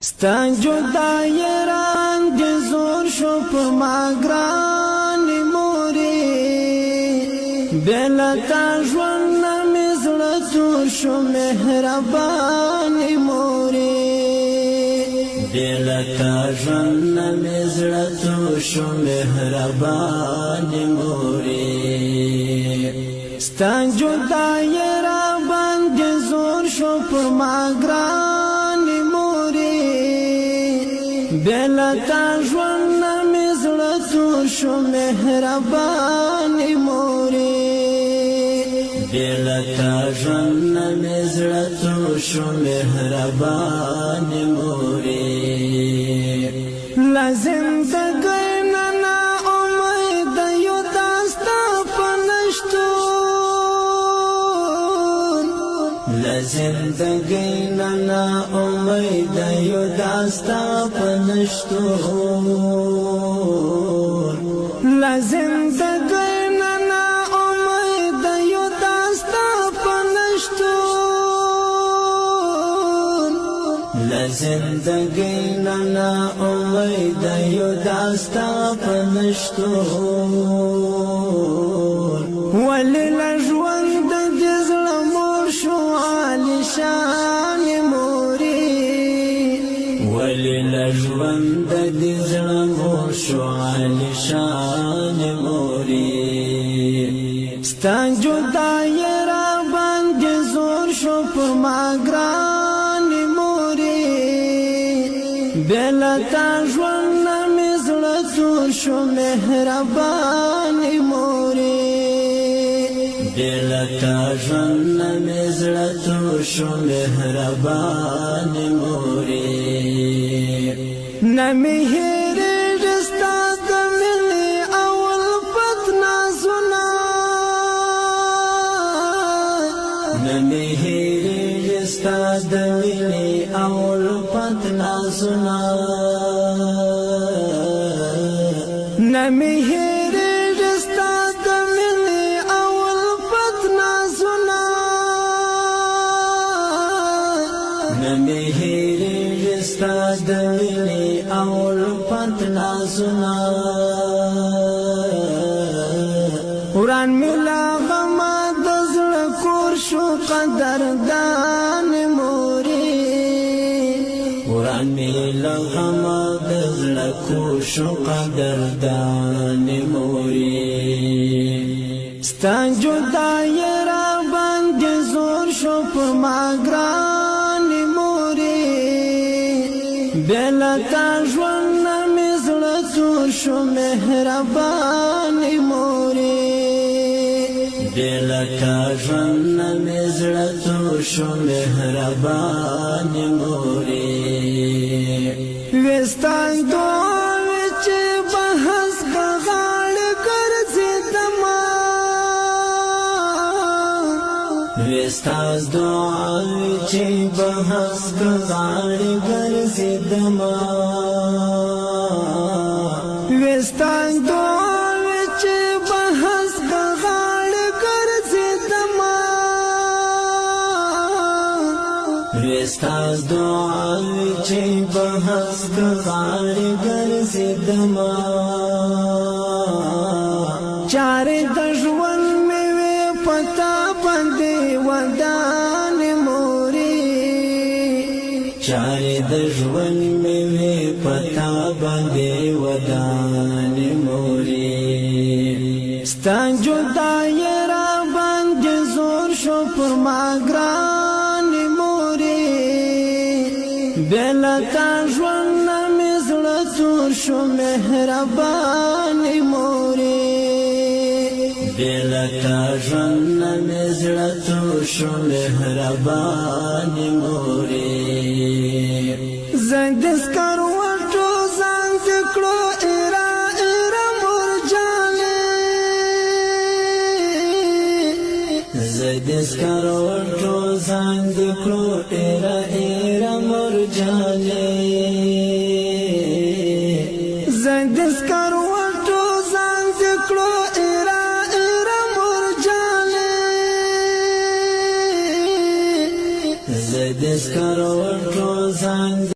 ستا جدای رنگ زور شو په ما ګرانې مورې بېلتا ژوند نه مې زړه تور شو مهربانې مورې بېلتا ژوند نه مې زړه تور شو مهربانې مورې ستا جدای را باندې زور شو په ما ګرانې مورې بېلتا ژوند نه مې زړه تور شو مهربانې مورې بېلتا ژوند نه مې زړه تور شو مهربانې مورې لا زندګۍ نه نا امید یو دا ستا په نشتون لا زندګۍ نه نا امید یو دا ستا په نشتون لا زندګۍ نه نا امید یو دا ستا په نشتون لا زندګۍ نه نا امید یو دا ستا په نشتون ولې لا ژوند د زړه مور شو عالیشانې مورې ولې لا ژوند د زړه مور شو عالیشانې مورې ستا جدای را باندې زور شو په ما ګرانې مورې بېلتا ژوند نه مې زړه تور شو مهربانې مورې بېلتا ژوند نه مې زړه تور شو مهربانې مورې نه مې هېرېږي ستا د مینې اول پت نازونه نه مې هېرېږي ستا د مینې اول پت نازونه نه مې هېرېږي ستا د مینې اول پت نازونه نه مې هېرېږي ستا د مینې اول پت نازونه وران مې لا غمه د زړه کور شو قدردانې مورې وران مې لا غمه د زړه کور شو قدردانې مورې ستا جدای را باندې زور شو په ما ګرانې مورې بېلتا ژوند نه مې زړه تور شو مهربانې مورې بېلتا ژوند نه مې زړه تور شو مهربانې مورې وستا دعاوې چې په هسکه غاړه ګرځېدمه وستا دعاوې چې په هسکه غاړه ګرځېدمه وستا دعاوې چې په هسکه غاړه ګرځېدمه وستا دعاوې چې په هسکه غاړه ګرځېدمه چارې د ژوند مې وې پتا باندې ودانې مورې چارې د ژوند مې وې پتا باندې ودانې مورې ستا جدای را باندې زور شو پر ما ګرانې مورې بېلتا ژوند نه مې زړه تور شو مهربانې مورې بېلتا ژوند نه مې زړه تور شو مهربانې مورې زه د سکروټو ځان د کړو ایره ایره مور جانې زه د سکروټو ځان د کړو ایره ایره مور جانې